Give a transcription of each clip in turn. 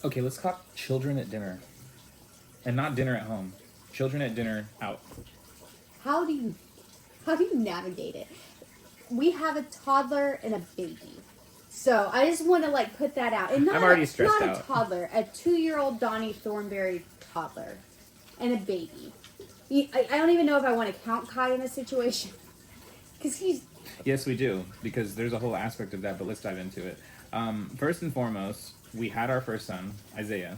Okay, let's talk children at dinner. And not dinner at home. Children at dinner out. How do you how do you navigate it? We have a toddler and a baby. So I just want to like put that out. And I'm already stressed not a out. toddler, a 2-year-old Donnie Thornberry toddler and a baby. I don't even know if I want to count Kai in this situation. Because he's Yes, we do, because there's a whole aspect of that, but let's dive into it. First and foremost, we had our first son, Isaiah,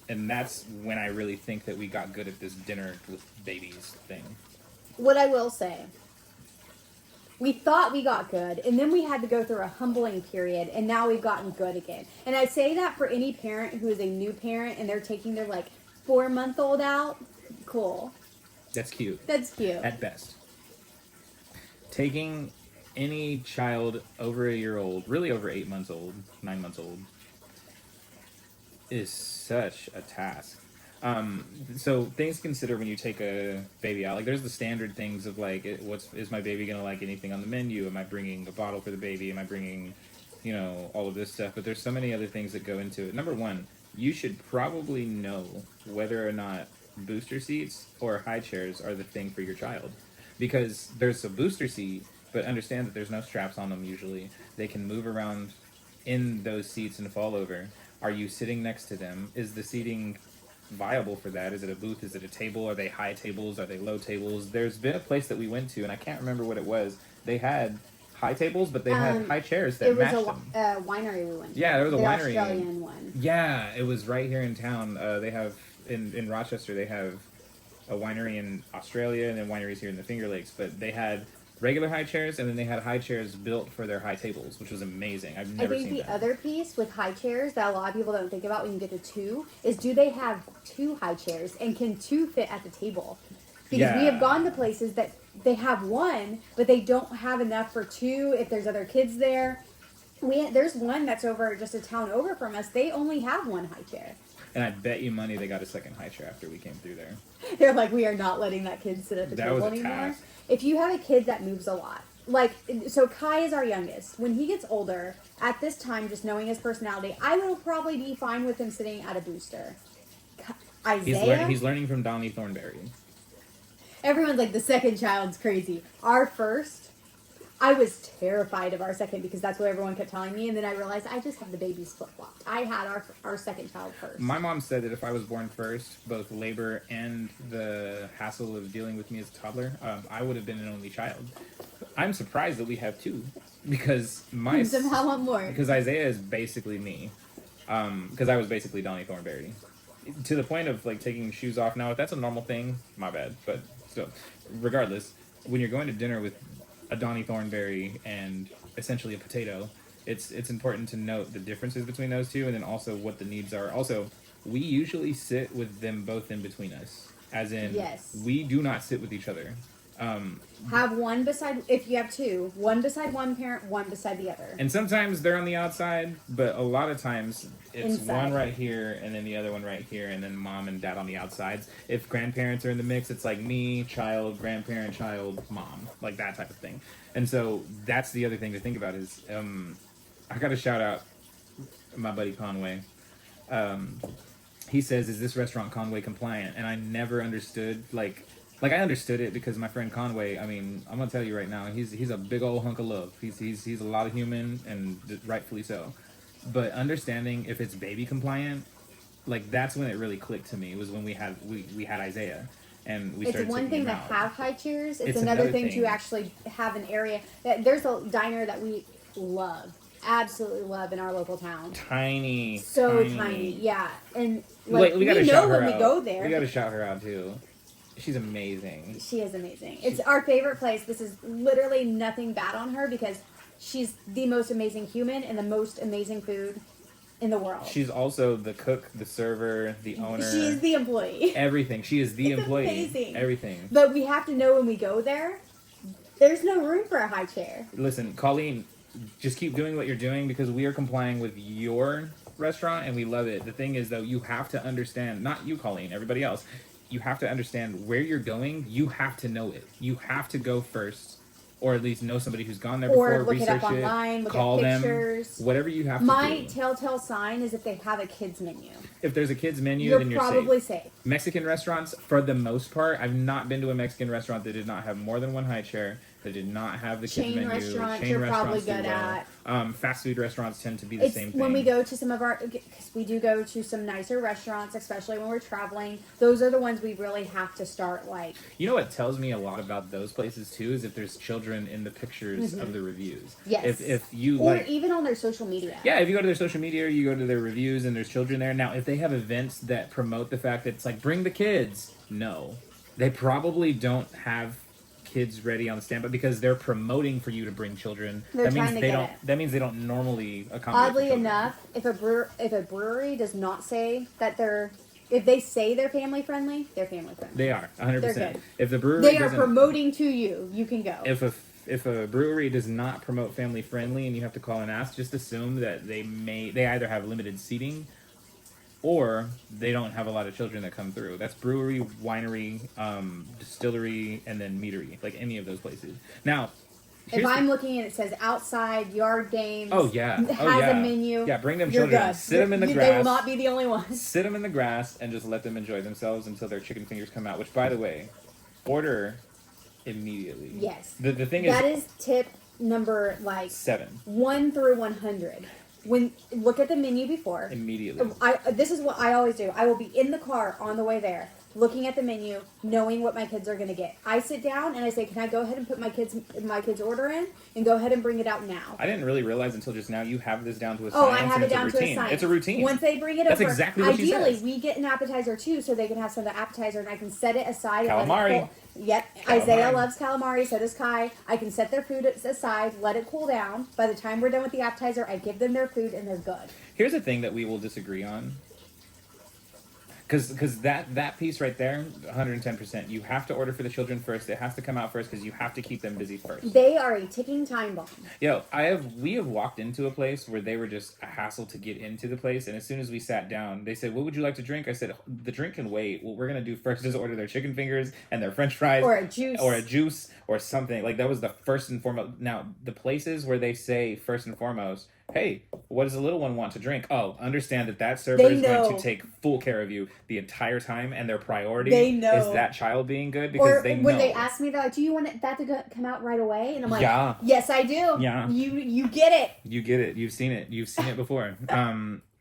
and that's when I really think that we got good at this dinner with babies thing. what I will say. We thought we got good, and then we had to go through a humbling period, and now we've gotten good again. And I say that for any parent who is a new parent and they're taking their like 4-month-old out. Cool. That's cute. That's cute. At best. Taking any child over a year old, really over 8 months old, 9 months old, is such a task. So things to consider when you take a baby out. Like there's the standard things of like, is my baby gonna like anything on the menu? Am I bringing a bottle for the baby? Am I bringing, all of this stuff? But there's so many other things that go into it. Number one, you should probably know whether or not booster seats or high chairs are the thing for your child, because there's a booster seat, but understand that there's no straps on them usually. They can move around in those seats and fall over. Are you sitting next to them? Is the seating viable for that? Is it a booth? Is it a table? Are they high tables? Are they low tables? There's been a place that we went to, and I can't remember what it was. They had high tables, but they had high chairs that matched them. It was a winery we went to. Yeah, there was a the winery. Australian one. Yeah, it was right here in town. They have, in Rochester, they have a winery in Australia and then wineries here in the Finger Lakes, but they had regular high chairs, and then they had high chairs built for their high tables, which was amazing. I've never seen that. I think the other piece with high chairs that a lot of people don't think about when you get to 2 is, do they have 2 high chairs, and can 2 fit at the table? Because we have gone to places that they have 1, but they don't have enough for 2 if there's other kids there. There's one that's over just a town over from us. They only have 1 high chair. And I bet you money they got a second high chair after we came through there. They're like, we are not letting that kid sit at the table anymore. Task. If you have a kid that moves a lot, like, so Kai is our youngest. When he gets older, at this time, just knowing his personality, I will probably be fine with him sitting at a booster. Isaiah, he's learning from Donnie Thornberry. Everyone's like, the second child's crazy. Our first, I was terrified of our second because that's what everyone kept telling me, and then I realized I just have the babies flip-flopped. I had our second child first. My mom said that if I was born first, both labor and the hassle of dealing with me as a toddler, I would have been an only child. I'm surprised that we have 2, because somehow want more. Because Isaiah is basically me, because I was basically Donnie Thornberry, to the point of like taking shoes off. Now, if that's a normal thing, my bad, but still, regardless, when you're going to dinner with a Donnie Thornberry and essentially a potato, it's important to note the differences between those two, and then also what the needs are. Also, we usually sit with them both in between us, as in, yes, we do not sit with each other. Have one beside, if you have 2, one beside one parent, one beside the other. And sometimes they're on the outside, but a lot of times it's inside. One right here and then the other one right here, and then mom and dad on the outsides. If grandparents are in the mix, it's like me, child, grandparent, child, mom, like that type of thing. And so that's the other thing to think about is, I got to shout out my buddy Conway. He says, is this restaurant Conway compliant? And I never understood, like I understood it because my friend Conway, I mean, I'm gonna tell you right now, he's a big old hunk of love. He's a lot of human, and rightfully so. But understanding if it's baby compliant, like that's when it really clicked to me. It was when we had Isaiah, and we started. It's one thing to out. have high chairs. It's another thing to actually have an area. There's a diner that we love, absolutely love in our local town. Tiny, so tiny, yeah. And like we gotta know shout her when out. we go there, we got to shout her out too. She's amazing. She is amazing. It's our favorite place. This is literally nothing bad on her because she's the most amazing human and the most amazing food in the world. She's also the cook, the server, the owner. She is the employee. Everything. She is the employee. Amazing. Everything. But we have to know when we go there, there's no room for a high chair. Listen, Colleen, just keep doing what you're doing because we are complying with your restaurant and we love it. The thing is, though, you have to understand, not you, Colleen, everybody else, you have to understand where you're going. You have to know it. You have to go first or at least know somebody who's gone there Or before, look it research up online, look call at them, pictures. whatever you have to My do. telltale sign is if they have a kids menu. If there's a kids menu, You're then you're probably safe. safe. Mexican restaurants, for the most part, I've not been to a Mexican restaurant that did not have more than one high chair, that did not have the kids menu. Restaurants, you're probably good at. Fast food restaurants tend to be the same thing. When we go to some of our, because we do go to some nicer restaurants, especially when we're traveling, those are the ones we really have to start like. You know what tells me a lot about those places too is if there's children in the pictures of the reviews. Yes. If you or like, even on their social media. yeah, if you go to their social media or you go to their reviews and there's children there. Now, if they have events that promote the fact that it's like, bring the kids, no. They probably don't have kids ready on the standby because they're promoting for you to bring children. They're that means trying to they get don't. it. That means they don't normally accommodate. Oddly children. enough, if a brewery does not say that if they say they're family friendly, they're family friendly. They are 100%. They're good. If the brewery They are doesn't- promoting to you, you can go. If a brewery does not promote family friendly and you have to call and ask, just assume that they either have limited seating or they don't have a lot of children that come through. That's brewery, winery, distillery, and then meadery, like any of those places. Now, if I'm looking and it says outside yard games, oh yeah, has a menu, yeah, bring them you're children, good. sit them in the grass. They will not be the only ones. Sit them in the grass and just let them enjoy themselves until their chicken fingers come out. Which, by the way, order immediately. Yes. The thing that is tip number 7. 1 through 100. When look at the menu before. Immediately. This is what I always do. I will be in the car on the way there, looking at the menu, knowing what my kids are going to get. I sit down and I say, "Can I go ahead and put my kids' order in and go ahead and bring it out now?" I didn't really realize until just now you have this down to a science. Oh, I have and it it's down a to a routine. science. It's a routine. Once they bring it That's over, exactly what she ideally says. we get an appetizer too, so they can have some of the appetizer, and I can set it aside. And Calamari. let it cool. Yep, Calamari. Isaiah loves calamari. So does Kai. I can set their food aside, let it cool down. By the time we're done with the appetizer, I give them their food, and they're good. Here's a thing that we will disagree on. Because that piece right there, 110%. You have to order for the children first. It has to come out first because you have to keep them busy first. They are a ticking time bomb. Yo, we have walked into a place where they were just a hassle to get into the place, and as soon as we sat down, they said, "What would you like to drink?" I said, "The drink can wait. What we're gonna do first is order their chicken fingers and their French fries, or a juice, or something." Like that was the first and foremost. Now the places where they say first and foremost, "Hey, what does the little one want to drink?" Oh, understand that server is going to take full care of you the entire time, and their priority is that child being good because they know. When they ask me, they're like, "Do you want that to come out right away?" And I'm like, "Yeah, yes, I do." Yeah, you get it. You get it. You've seen it. You've seen it before.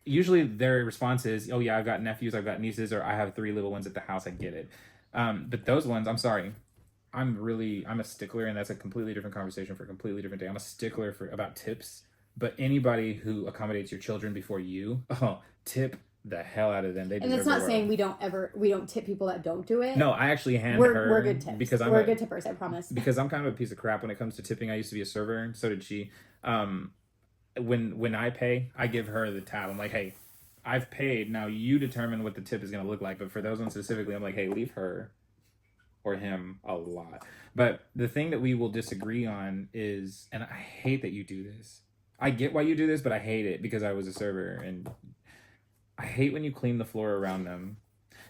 Usually their response is, "Oh yeah, I've got nephews, I've got nieces, or I have 3 little ones at the house. I get it." But those ones, I'm sorry. I'm a stickler, and that's a completely different conversation for a completely different day. I'm a stickler about tips. But anybody who accommodates your children before you, tip the hell out of them. They deserve and it's not the saying we don't tip people that don't do it. No, I actually hand we're, her. We're good tips. Because we're good tippers, I promise. Because I'm kind of a piece of crap when it comes to tipping. I used to be a server, so did she. When I pay, I give her the tab. I'm like, "Hey, I've paid. Now you determine what the tip is going to look like." But for those ones specifically, I'm like, "Hey, leave her or him a lot." But the thing that we will disagree on is, and I hate that you do this. I get why you do this, but I hate it because I was a server, and I hate when you clean the floor around them.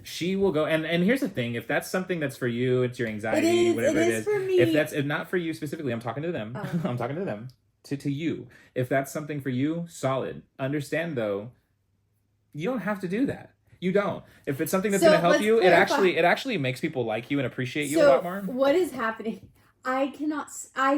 She will go, and here's the thing: if that's something that's for you, it's your anxiety, whatever it is. For me. If not for you specifically, I'm talking to them. Oh. I'm talking to them. To you. If that's something for you, solid. Understand though, you don't have to do that. You don't. If it's something that's going to help you, it actually makes people like you and appreciate you a lot more. What is happening? I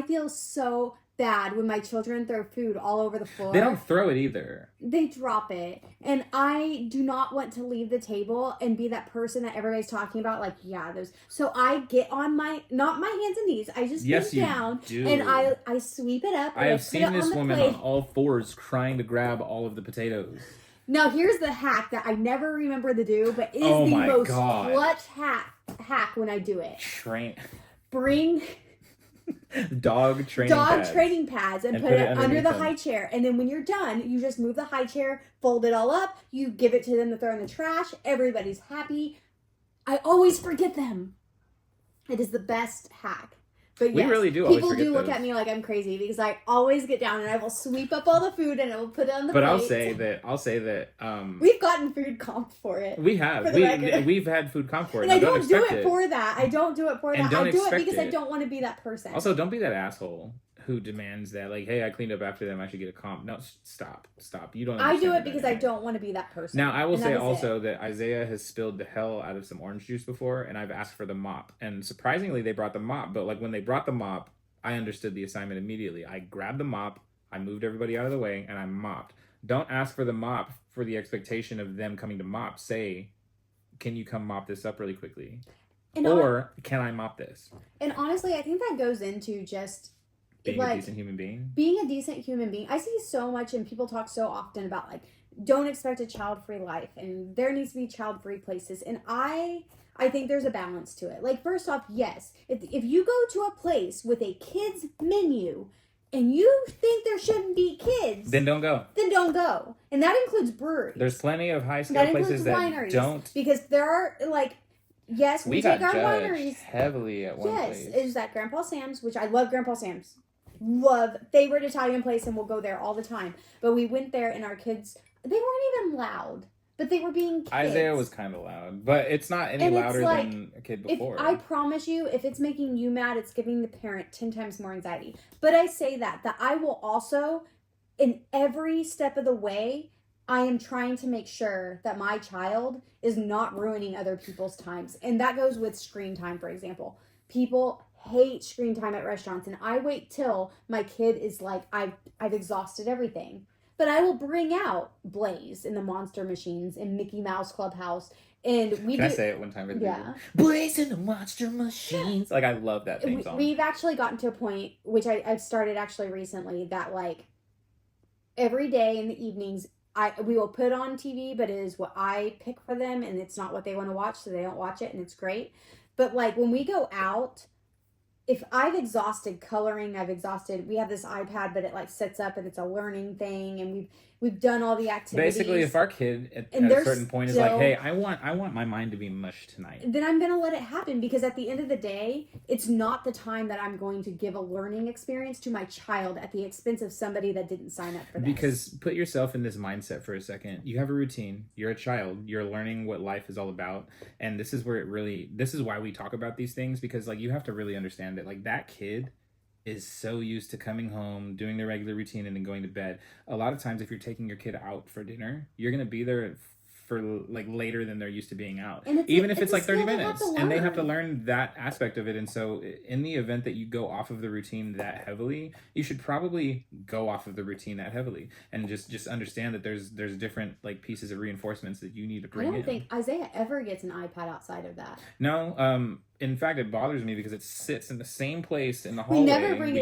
feel so bad when my children throw food all over the floor. They don't throw it either. They drop it. And I do not want to leave the table and be that person that everybody's talking about. Like, yeah, those. So I get on not my hands and knees. I just get down and I sweep it up. I have seen this woman on all fours trying to grab all of the potatoes. Now, here's the hack that I never remember to do, but it is the most clutch hack when I do it. Bring dog training pads and put it under the high chair. And then when you're done, you just move the high chair, fold it all up, you give it to them to throw in the trash. Everybody's happy. I always forget them. It is the best hack. But We yes, really do always people forget do look those. at me like I'm crazy because I always get down and I will sweep up all the food and I will put it on the But plate. I'll say that We've gotten food comp for it. we have. For the record. We've had food comp for it. And I Now, don't do it for that. I don't do it for And that. don't I do it expect because I it. don't want to be that person. Also, don't be that asshole who demands that, like, hey, I cleaned up after them, I should get a comp. No, stop. You don't I do understand it because that. I don't want to be that person. Now, I will And say that is also it. that Isaiah has spilled the hell out of some orange juice before, and I've asked for the mop. And surprisingly, they brought the mop. But, like, when they brought the mop, I understood the assignment immediately. I grabbed the mop, I moved everybody out of the way, and I mopped. Don't ask for the mop for the expectation of them coming to mop. Say, can you come mop this up really quickly? And Or, can I mop this? And honestly, I think that goes into just Being like a decent human being. being a decent human being. I see so much, and people talk so often about like, don't expect a child-free life, and there needs to be child-free places. And I think there's a balance to it. Like, first off, yes, if you go to a place with a kids menu and you think there shouldn't be kids, Then don't go. then don't go. And that includes breweries. There's plenty of high scale that places includes that wineries don't. because there are like. Yes, we got take our judged wineries. heavily at one Yes, place. it was at Grandpa Sam's, which I love Grandpa Sam's. Love, favorite Italian place, and we'll go there all the time. But we went there and our kids, they weren't even loud, but they were being kids. Isaiah was kind of loud, but it's not any And it's louder like, than a kid before. I promise you, if it's making you mad, it's giving the parent 10 times more anxiety. But I say that I will also, in every step of the way, I am trying to make sure that my child is not ruining other people's times. And that goes with screen time, for example. People hate screen time at restaurants, and I wait till my kid is like, I've exhausted everything. But I will bring out Blaze and the Monster Machines and Mickey Mouse Clubhouse. And we Can I say it one time? Yeah. Blaze and the Monster Machines. Like, I love that theme song. We've actually gotten to a point, which I've started actually recently, that like every day in the evenings, we will put on TV, but it is what I pick for them, and it's not what they want to watch, so they don't watch it, and it's great. But like when we go out, if I've exhausted coloring, we have this iPad, but it like sets up and it's a learning thing, and we've done all the activities. Basically, if our kid at a certain point is like, hey, I want my mind to be mush tonight, then I'm going to let it happen, because at the end of the day, it's not the time that I'm going to give a learning experience to my child at the expense of somebody that didn't sign up for this. Because put yourself in this mindset for a second. You have a routine. You're a child. You're learning what life is all about. And this is why we talk about these things, because like you have to really understand that like that kid is so used to coming home, doing their regular routine, and then going to bed. A lot of times, if you're taking your kid out for dinner, you're going to be there for like later than they're used to being out, even if it's like 30 minutes, and they have to learn that aspect of it. And so in the event that you go off of the routine that heavily, you should probably go off of the routine that heavily, and just understand that there's different like pieces of reinforcements that you need to bring in. I don't think Isaiah ever gets an iPad outside of that. No, in fact, it bothers me because it sits in the same place in the hallway. We never bring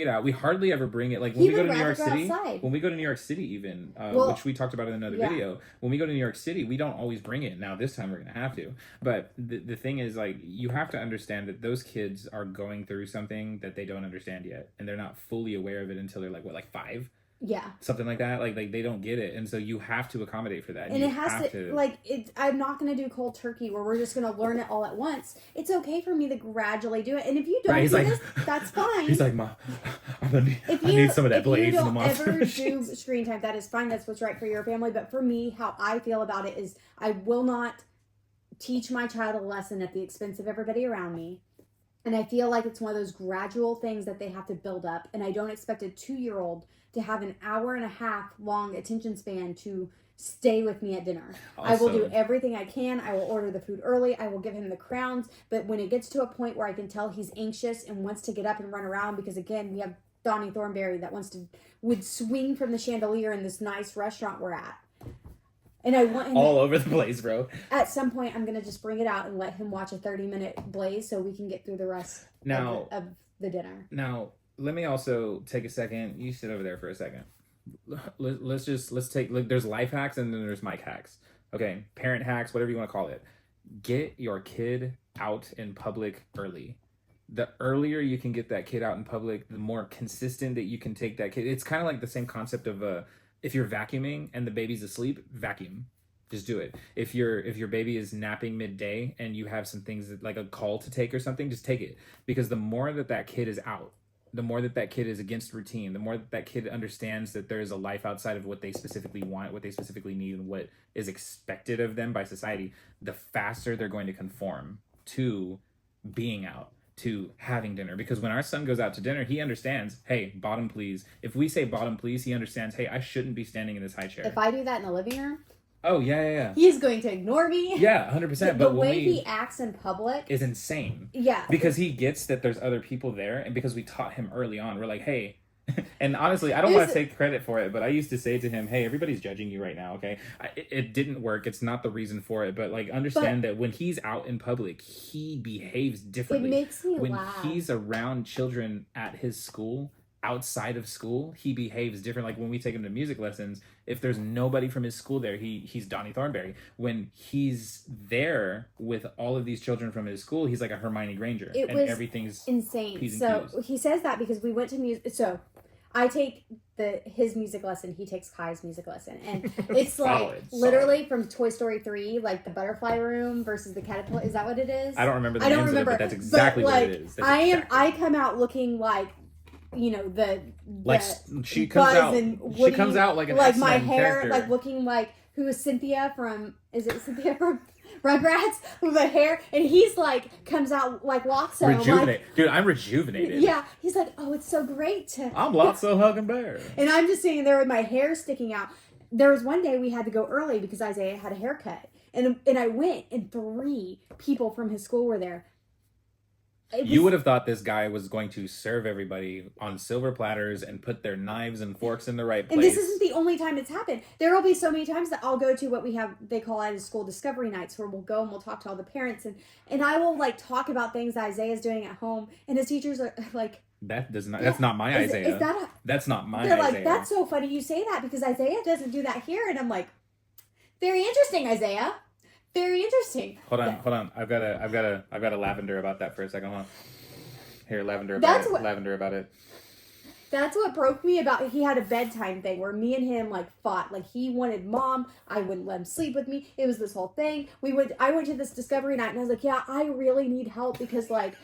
it out. We hardly ever bring it. Like when we go to New York City, outside. when we go to New York City, even which we talked about in another video. When we go to New York City, we don't always bring it. Now this time we're gonna have to. But the thing is, like, you have to understand that those kids are going through something that they don't understand yet, and they're not fully aware of it until they're like 5. Yeah. Something like that. Like they don't get it. And so you have to accommodate for that. And it has to like I'm not gonna do cold turkey where we're just gonna learn it all at once. It's okay for me to gradually do it. And if you don't do this, that's fine. He's like, Mom, I need some of that Blaze in the Monster If you don't ever do screen time, that is fine. That's what's right for your family. But for me, how I feel about it is I will not teach my child a lesson at the expense of everybody around me. And I feel like it's one of those gradual things that they have to build up. And I don't expect a 2-year-old to have an hour and a half long attention span to stay with me at dinner. Also, I will do everything I can. I will order the food early. I will give him the crowns. But when it gets to a point where I can tell he's anxious and wants to get up and run around, because again, we have Donnie Thornberry that would swing from the chandelier in this nice restaurant we're at. And I want him all over the place, bro. At some point, I'm going to just bring it out and let him watch a 30-minute Blaze so we can get through the rest of the dinner. Now, let me also take a second. You sit over there for a second. Let's take, look, there's life hacks and then there's mic hacks. Okay, parent hacks, whatever you want to call it. Get your kid out in public early. The earlier you can get that kid out in public, the more consistent that you can take that kid. It's kind of like the same concept of if you're vacuuming and the baby's asleep, vacuum. Just do it. If your baby is napping midday and you have some things that, like a call to take or something, just take it. Because the more that kid is out, the more that kid is against routine, the more that kid understands that there is a life outside of what they specifically want, what they specifically need, and what is expected of them by society, the faster they're going to conform to being out, to having dinner. Because when our son goes out to dinner, he understands, hey, bottom please. If we say bottom please, he understands, hey, I shouldn't be standing in this high chair. If I do that in the living room, oh yeah, he's going to ignore me. Yeah, 100%. The way he acts in public is insane. Yeah, because he gets that there's other people there, and because we taught him early on, we're like, hey. And honestly, I don't want to take credit for it, but I used to say to him, hey, everybody's judging you right now, okay? It didn't work. It's not the reason for it, but like understand that when he's out in public, he behaves differently. It makes me laugh. When he's around children at his school, outside of school, he behaves different. Like when we take him to music lessons, if there's nobody from his school there, he's Donnie Thornberry. When he's there with all of these children from his school, he's like a Hermione Granger. It was everything's insane. So he says that because we went to music. So I take his music lesson. He takes Kai's music lesson, and it's like literally from Toy Story 3, like the butterfly room versus the caterpillar. Is that what it is? I don't remember the names of it, but that's exactly what it is. I come out looking like, you know, she comes out. Woody, she comes out like an like my hair, character. like looking like who is Cynthia from? Is it Cynthia from Rugrats with the hair? And he's like comes out like Lotso. Rejuvenate, dude. I'm rejuvenated. Yeah, he's like, oh, it's so great to. I'm Lotso hugging bear, and I'm just sitting there with my hair sticking out. There was one day we had to go early because Isaiah had a haircut, and I went, and 3 people from his school were there. You would have thought this guy was going to serve everybody on silver platters and put their knives and forks in the right place. And this isn't the only time it's happened. There will be so many times that I'll go to what they call at his school discovery nights, where we'll go and we'll talk to all the parents, and I will like talk about things that Isaiah's doing at home, and his teachers are like, that's not my Isaiah. That's not my Isaiah. They're like, that's so funny you say that because Isaiah doesn't do that here. And I'm like, very interesting, Isaiah. Very interesting. Hold on. I've got a lavender about that for a second. Hold on. Here, lavender about it. That's what broke me about. He had a bedtime thing where me and him like fought. Like he wanted mom. I wouldn't let him sleep with me. It was this whole thing. I went to this discovery night and I was like, yeah, I really need help because like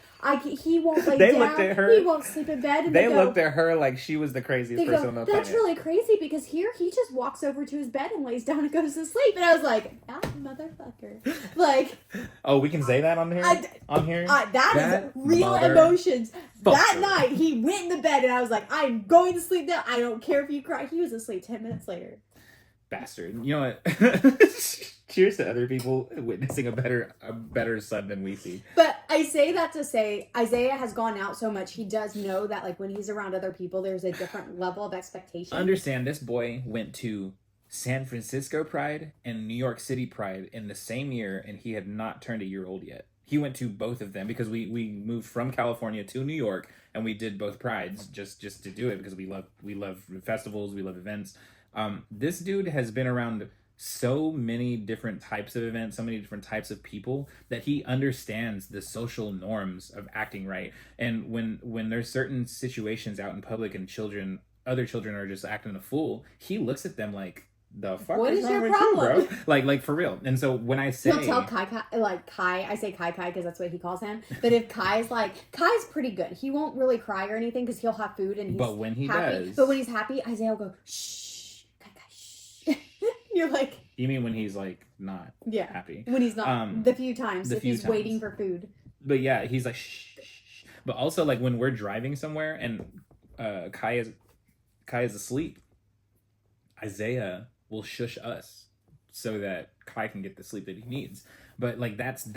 he won't lay down. Looked at her. He won't sleep in bed. And they looked at her like she was the craziest person on the planet. That's really crazy because here he just walks over to his bed and lays down and goes to sleep. And I was like, ah, motherfucker. Like, oh, we can say that on here. That is real emotions. That night he went in the bed and I was like, I'm going to sleep now. I don't care if you cry. He was asleep 10 minutes later. Bastard. You know what? Cheers to other people witnessing a better son than we see. But I say that to say Isaiah has gone out so much. He does know that like when he's around other people, there's a different level of expectation. Understand, this boy went to San Francisco Pride and New York City Pride in the same year, and he had not turned a year old yet. He went to both of them because we moved from California to New York, and we did both prides just to do it because we love festivals, we love events. This dude has been around so many different types of events, so many different types of people, that he understands the social norms of acting right. And when there's certain situations out in public and other children are just acting a fool, he looks at them like, the fuck what is your wrong problem? with you, bro? Like for real. And so when I say, he'll tell Kai, I say Kai because that's what he calls him. But if Kai's pretty good. He won't really cry or anything because he'll have food and he's but when he happy. does, but when he's happy, Isaiah will go shh, Kai, shh. You're like, you mean when he's like not happy? When he's not, the few times if he's waiting for food. But yeah, he's like shh, shh, shh. But also like when we're driving somewhere and Kai is asleep, Isaiah will shush us so that Kai can get the sleep that he needs. But like that's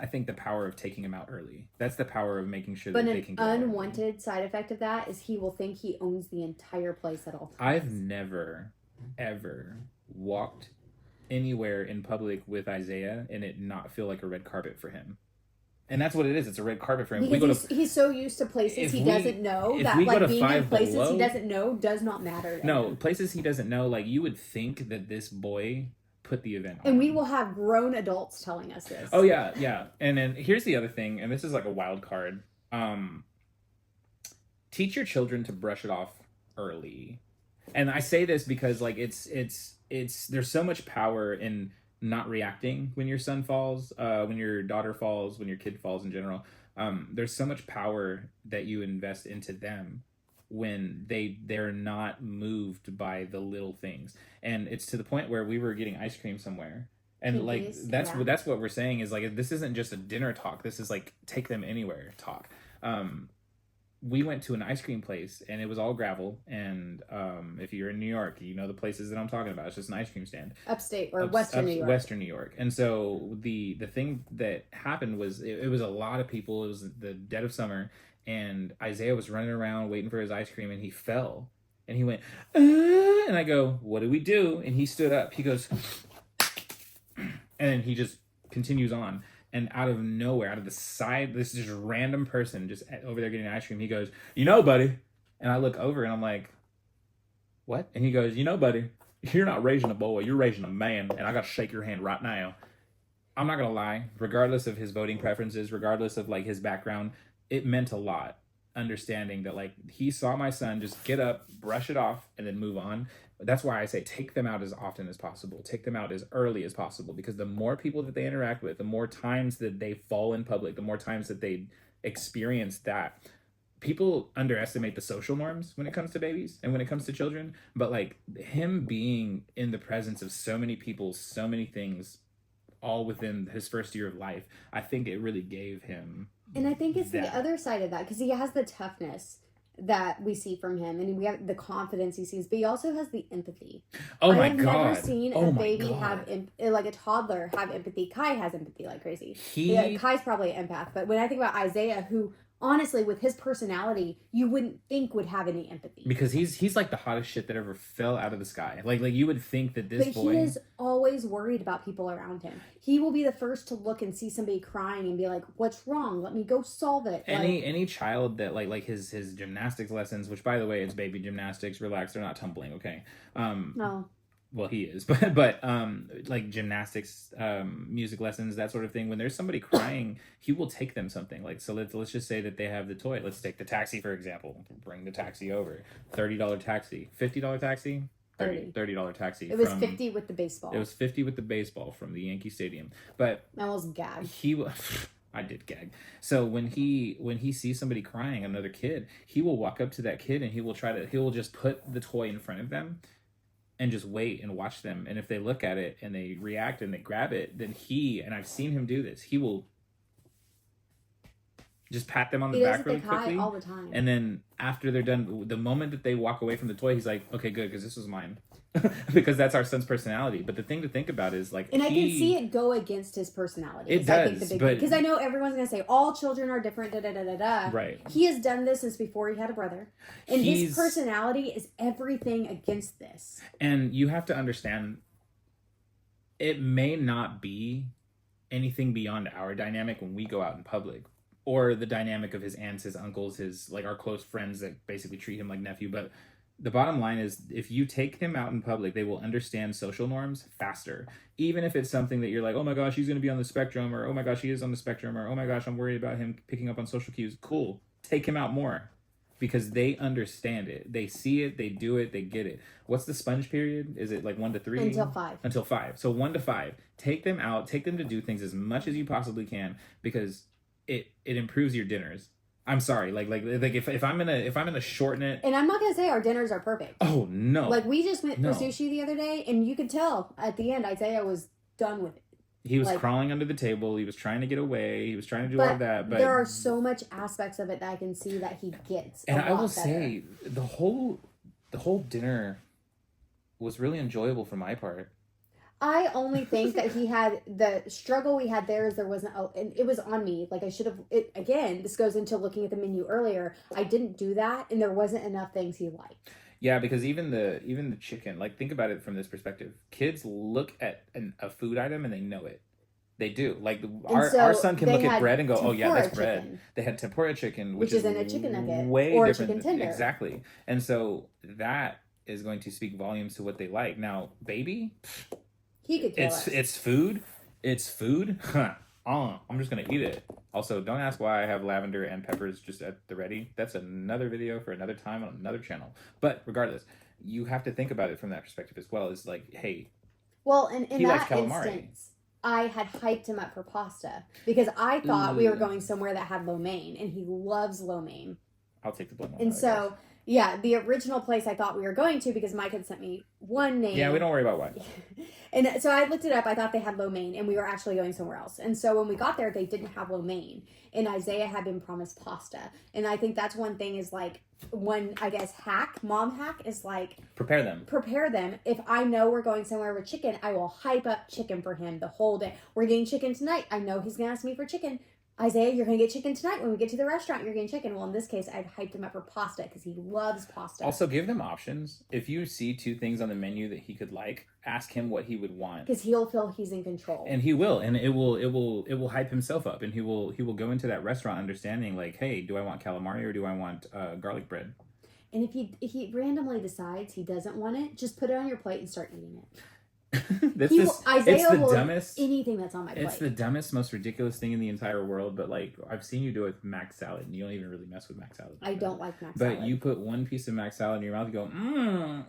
I think the power of taking him out early. That's the power of making sure that they can get an unwanted side effect of that is he will think he owns the entire place at all times. I've never ever walked anywhere in public with Isaiah and it not feel like a red carpet for him. And that's what it is. It's a red carpet for him. Because he's so used to places he doesn't know that like being in places he doesn't know does not matter. No, places he doesn't know. Like you would think that this boy put the event on. And we will have grown adults telling us this. Oh yeah. And then here's the other thing, and this is like a wild card. Teach your children to brush it off early. And I say this because like it's there's so much power in not reacting when your son falls, when your daughter falls, when your kid falls in general. There's so much power that you invest into them when they're not moved by the little things. And it's to the point where we were getting ice cream somewhere, and like Pinkies, that's yeah. what we're saying is like, this isn't just a dinner talk, this is like take them anywhere talk. We went to an ice cream place and it was all gravel, and if you're in New York, you know the places that I'm talking about. It's just an ice cream stand, Upstate or Western New York. Western New York. And so the thing that happened was it was a lot of people. It was the dead of summer, and Isaiah was running around waiting for his ice cream, and he fell, and he went, and I go, what do we do? And he stood up, he goes, and then he just continues on. And out of nowhere, out of the side, this just random person just over there getting ice cream, he goes, you know, buddy. And I look over and I'm like, what? And he goes, you know, buddy, you're not raising a boy, you're raising a man, and I got to shake your hand right now. I'm not going to lie, regardless of his voting preferences, regardless of like his background, it meant a lot. Understanding that like he saw my son just get up, brush it off, and then move on. That's why I say take them out as often as possible. Take them out as early as possible, because the more people that they interact with, the more times that they fall in public, the more times that they experience that. People underestimate the social norms when it comes to babies and when it comes to children, but like him being in the presence of so many people, so many things, all within his first year of life, I think it really gave him. And I think it's the other side of that, because he has the toughness that we see from him, and we have the confidence he sees, but he also has the empathy. Oh my God! I've never seen a baby have like a toddler have empathy. Kai has empathy like crazy. Kai's probably an empath, but when I think about Isaiah, who honestly, with his personality, you wouldn't think would have any empathy, because he's like the hottest shit that ever fell out of the sky. Like you would think that this boy, he is always worried about people around him. He will be the first to look and see somebody crying and be like, "What's wrong? Let me go solve it." Any child that like his gymnastics lessons, which by the way, it's baby gymnastics. Relax, they're not tumbling. Okay. No. Well, he is, but like gymnastics, music lessons, that sort of thing. When there's somebody crying, he will take them something. Like, so let's just say that they have the toy. Let's take the taxi, for example. Bring the taxi over. $30 taxi, $50 taxi, $30 taxi. It was 50 with the baseball. It was 50 with the baseball from the Yankee Stadium. But I almost gagged. I did gag. So when he sees somebody crying, another kid, he will walk up to that kid and he will just put the toy in front of them and just wait and watch them. And if they look at it and they react and they grab it, then and I've seen him do this, he will just pat them on the back really quickly all the time. And then after they're done, the moment that they walk away from the toy, he's like, okay, good, because this was mine. Because that's our son's personality. But the thing to think about is like, and I can see it go against his personality. It does, because I know everyone's gonna say all children are different. Right. He has done this since before he had a brother, and his personality is everything against this. And you have to understand, it may not be anything beyond our dynamic when we go out in public, or the dynamic of his aunts, his uncles, his like our close friends that basically treat him like nephew. But the bottom line is, if you take him out in public, they will understand social norms faster. Even if it's something that you're like, oh my gosh, he's going to be on the spectrum, or oh my gosh, he is on the spectrum, or oh my gosh, I'm worried about him picking up on social cues. Cool. Take him out more, because they understand it. They see it, they do it, they get it. What's the sponge period? Is it like 1 to 3? Until 5. Until 5. So 1 to 5. Take them out, take them to do things as much as you possibly can, because it improves your dinners. I'm sorry, like if I'm gonna shorten it, and I'm not gonna say our dinners are perfect. Oh no! Like we just went for sushi the other day, and you could tell at the end Isaiah was done with it. He was crawling under the table. He was trying to get away. He was trying to do all that. But there are so much aspects of it that I can see that he gets. And I will say the whole dinner was really enjoyable for my part. I only think that he had the struggle we had there is there wasn't, and it was on me. Like I should have, again, this goes into looking at the menu earlier. I didn't do that, and there wasn't enough things he liked. Yeah, because even the chicken, like think about it from this perspective. Kids look at a food item and they know it. They do. Like our son can look at bread and go, oh yeah, that's bread. Chicken. They had tempura chicken, which isn't a chicken nugget way or different a chicken tender. Exactly. And so that is going to speak volumes to what they like. Now, baby, he could kill us. It's food. It's food. I'm just gonna eat it. Also, don't ask why I have lavender and peppers just at the ready. That's another video for another time on another channel. But regardless, you have to think about it from that perspective as well. It's like, hey, Well, and in He likes that calamari. instance, I had hyped him up for pasta because I thought we were going somewhere that had lo mein, and he loves lo mein. I'll take the blame on And that, I so, guess. yeah, the original place I thought we were going to, because Mike had sent me one name. Yeah, we don't worry about what. And so I looked it up. I thought they had lo mein, and we were actually going somewhere else. And so when we got there, they didn't have lo mein. And Isaiah had been promised pasta. And I think that's one thing is like, one, I guess, mom hack is like... Prepare them. If I know we're going somewhere with chicken, I will hype up chicken for him the whole day. We're getting chicken tonight. I know he's going to ask me for chicken. Isaiah, you're going to get chicken tonight. When we get to the restaurant, you're getting chicken. Well, in this case, I'd hyped him up for pasta because he loves pasta. Also, give them options. If you see 2 things on the menu that he could like, ask him what he would want. Because he'll feel he's in control. And he will. And it will hype himself up. And he will go into that restaurant understanding like, hey, do I want calamari or do I want garlic bread? And if he randomly decides he doesn't want it, just put it on your plate and start eating it. Isaiah will dumbest anything that's on my plate. It's the dumbest, most ridiculous thing in the entire world. But like, I've seen you do it with mac salad, and you don't even really mess with mac salad. I don't like mac but salad. You put one piece of mac salad in your mouth, you go,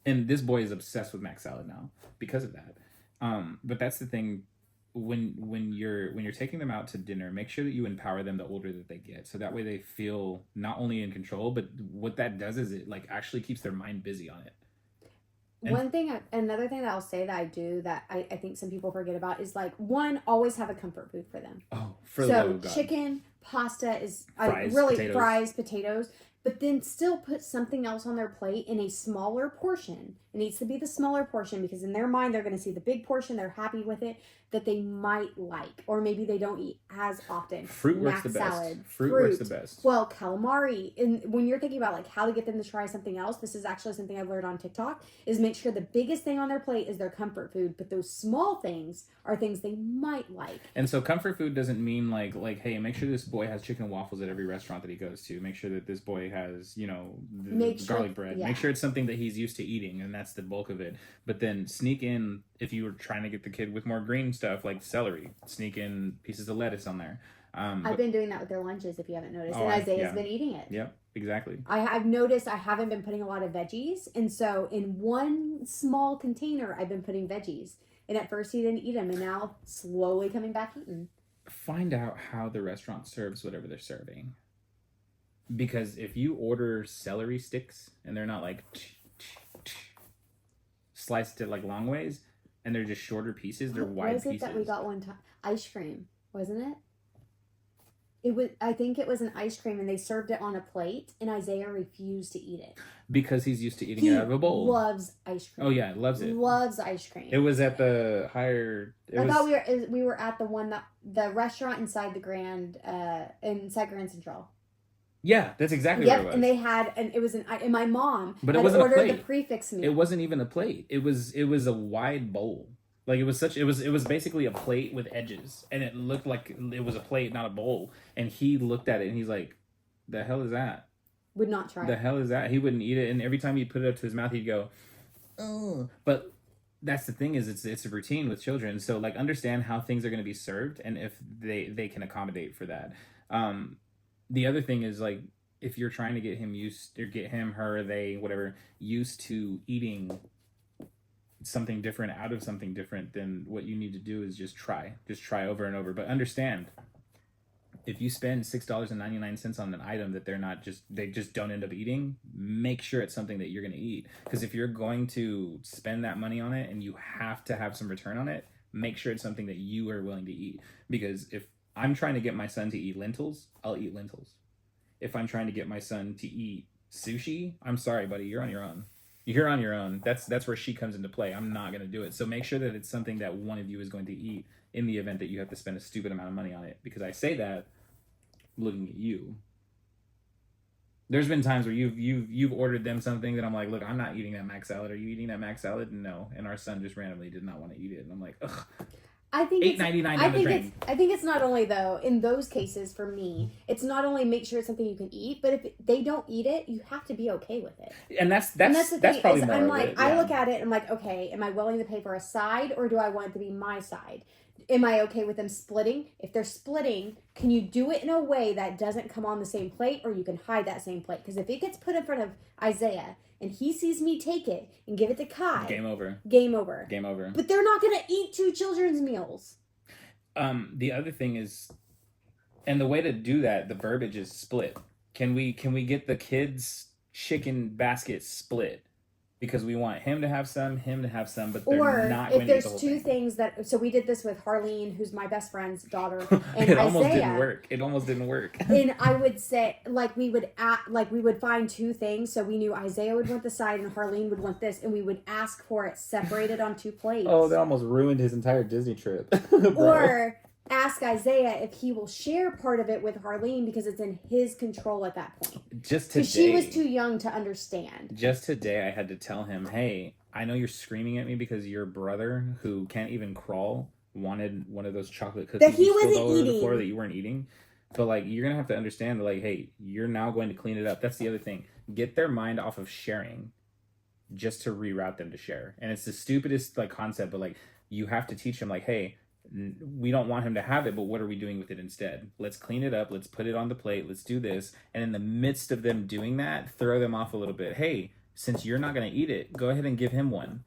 and this boy is obsessed with mac salad now because of that. But that's the thing. When you're taking them out to dinner, make sure that you empower them the older that they get, so that way they feel not only in control, but what that does is it like actually keeps their mind busy on it. Another thing that I'll say that I do that I think some people forget about is like, one, always have a comfort food for them. Oh, for the love of God. Chicken, pasta is potatoes. Fries, potatoes, but then still put something else on their plate in a smaller portion. It needs to be the smaller portion because in their mind they're going to see the big portion, they're happy with it, that they might like, or maybe they don't eat as often. Fruit works the best. Fruit works the best. Well, calamari, and when you're thinking about like how to get them to try something else, this is actually something I've learned on TikTok, is make sure the biggest thing on their plate is their comfort food, but those small things are things they might like. And so comfort food doesn't mean like hey, make sure this boy has chicken waffles at every restaurant that he goes to. Make sure that this boy has, garlic bread. Yeah. Make sure it's something that he's used to eating, and that's the bulk of it. But then sneak in, if you were trying to get the kid with more green stuff like celery, sneak in pieces of lettuce on there. I've been doing that with their lunches, if you haven't noticed. And Isaiah's been eating it. Yep, exactly. I've noticed I haven't been putting a lot of veggies. And so in one small container, I've been putting veggies. And at first he didn't eat them. And now slowly coming back eating. Find out how the restaurant serves whatever they're serving. Because if you order celery sticks and they're not like sliced it like long ways, and they're just shorter pieces, they're wide pieces. What was it that we got one time? Ice cream, wasn't it? I think it was an ice cream, and they served it on a plate, and Isaiah refused to eat it. Because he's used to eating it out of a bowl. He loves ice cream. Oh yeah, loves it. Loves ice cream. It was at the higher... I thought we were at the restaurant inside the Grand, inside Grand Central. Yeah, that's exactly what it was. And they had, and it was and my mom but it wasn't ordered a plate. The prefix meal. It wasn't even a plate. It was a wide bowl. Like it was basically a plate with edges, and it looked like it was a plate, not a bowl. And he looked at it and he's like, "The hell is that?" Would not try. The hell is that? He wouldn't eat it, and every time he put it up to his mouth, he'd go, "Oh." But that's the thing is, it's a routine with children. So like, understand how things are going to be served, and if they can accommodate for that. The other thing is like, if you're trying to get him used, or get him, her, they, whatever, used to eating something different out of something different, then what you need to do is just try over and over. But understand, if you spend $6.99 on an item that they just don't end up eating, make sure it's something that you're going to eat. Because if you're going to spend that money on it and you have to have some return on it, make sure it's something that you are willing to eat. Because if I'm trying to get my son to eat lentils, I'll eat lentils. If I'm trying to get my son to eat sushi, I'm sorry, buddy, you're on your own. You're on your own. That's where she comes into play. I'm not going to do it. So make sure that it's something that one of you is going to eat in the event that you have to spend a stupid amount of money on it. Because I say that looking at you. There's been times where you've ordered them something that I'm like, look, I'm not eating that mac salad. Are you eating that mac salad? No. And our son just randomly did not want to eat it. And I'm like, ugh. I think $8.99 down the drain. I think it's not only, though, in those cases for me, it's not only make sure it's something you can eat, but if they don't eat it, you have to be okay with it. And that's probably more. I'm like, of it, yeah. I look at it and I'm like, okay, am I willing to pay for a side, or do I want it to be my side? Am I okay with them splitting? If they're splitting, can you do it in a way that doesn't come on the same plate, or you can hide that same plate? Because if it gets put in front of Isaiah and he sees me take it and give it to Kai. Game over. Game over. Game over. But they're not going to eat 2 children's meals. The other thing is, and the way to do that, the verbiage is split. Can we get the kids' chicken basket split? Because we want him to have some, but they're not going to eat the whole thing. Or if there's 2 things that... So we did this with Harleen, who's my best friend's daughter, and it Isaiah. almost didn't work. And I would say, we would find 2 things. So we knew Isaiah would want the side and Harleen would want this. And we would ask for it separated on 2 plates. Oh, that almost ruined his entire Disney trip. Or... ask Isaiah if he will share part of it with Harleen because it's in his control at that point. Just today. Because she was too young to understand. Just today I had to tell him, hey, I know you're screaming at me because your brother, who can't even crawl, wanted one of those chocolate cookies that he wasn't all over eating. the floor that you weren't eating. But, like, you're going to have to understand that, like, hey, you're now going to clean it up. That's the other thing. Get their mind off of sharing just to reroute them to share. And it's the stupidest, like, concept, but, like, you have to teach them, like, hey, we don't want him to have it, but what are we doing with it instead? Let's clean it up. Let's put it on the plate. Let's do this. And in the midst of them doing that, throw them off a little bit. Hey, since you're not going to eat it, go ahead and give him one.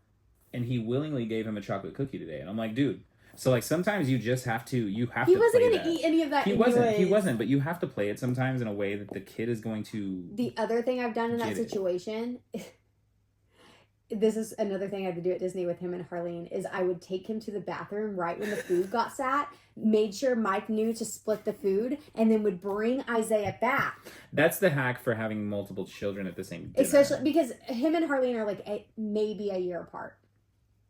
And he willingly gave him a chocolate cookie today. And I'm like, dude, so like sometimes you just have to, he wasn't going to eat any of that. He wasn't, but you have to play it sometimes in a way that the kid is going to. The other thing I've done in that situation, this is another thing I had to do at Disney with him and Harleen, is I would take him to the bathroom right when the food got sat, made sure Mike knew to split the food, and then would bring Isaiah back. That's the hack for having multiple children at the same dinner. Especially because him and Harleen are like maybe a year apart.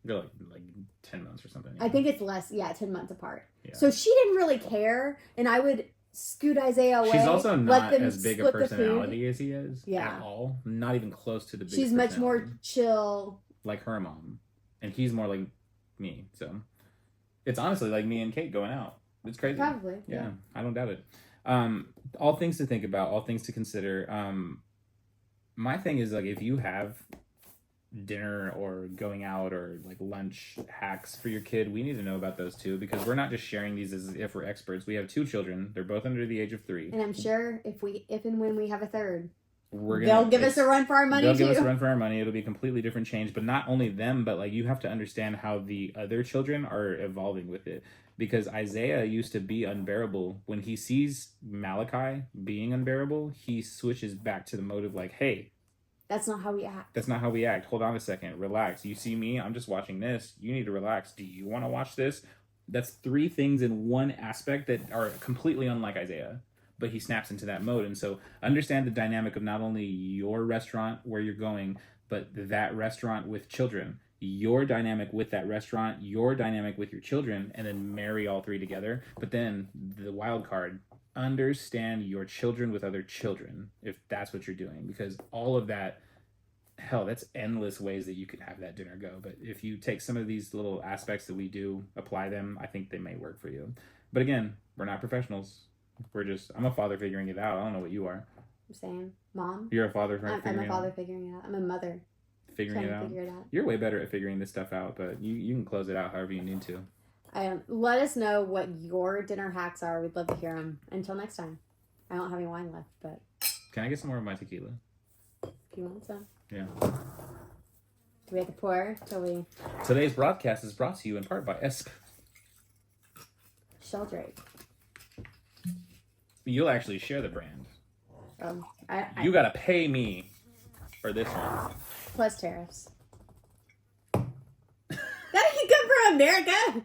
They're like 10 months or something. I think it's less, 10 months apart. Yeah. So she didn't really care, and I would scoot Isaiah away. She's also not as big a personality as he is at all. Not even close to the big. She's much more chill. Like her mom. And he's more like me. So it's honestly like me and Kate going out. It's crazy. Probably. Yeah. I don't doubt it. All things to think about, all things to consider. My thing is like if you have dinner or going out or like lunch hacks for your kid, we need to know about those too, because we're not just sharing these as if we're experts. We have 2 children. They're both under the age of 3. And I'm sure if and when we have a third, they'll give us a run for our money. They'll give us a run for our money. It'll be a completely different change. But not only them, but like you have to understand how the other children are evolving with it. Because Isaiah used to be unbearable. When he sees Malachi being unbearable, he switches back to the mode of like, hey, that's not how we act. That's not how we act. Hold on a second. Relax. You see me? I'm just watching this. You need to relax. Do you want to watch this? That's 3 things in one aspect that are completely unlike Isaiah. But he snaps into that mode. And so understand the dynamic of not only your restaurant where you're going, but that restaurant with children. Your dynamic with that restaurant, your dynamic with your children, and then marry all 3 together. But then the wild card, understand your children with other children, if that's what you're doing, because all of that, hell, that's endless ways that you could have that dinner go. But if you take some of these little aspects that we do, apply them, I think they may work for you. But again, we're not professionals. I'm a father figuring it out. I don't know what you are. I'm saying, Mom. You're a father figuring it out. I'm a father figuring it out. I'm a mother figuring it out. You're way better at figuring this stuff out, but you can close it out however you need to. Let us know what your dinner hacks are. We'd love to hear them. Until next time. I don't have any wine left, but... Can I get some more of my tequila? If you want some. Yeah. Do we have to pour till we... Today's broadcast is brought to you in part by Sheldrake. You'll actually share the brand. You gotta pay me for this one. Plus tariffs. That ain't good for America!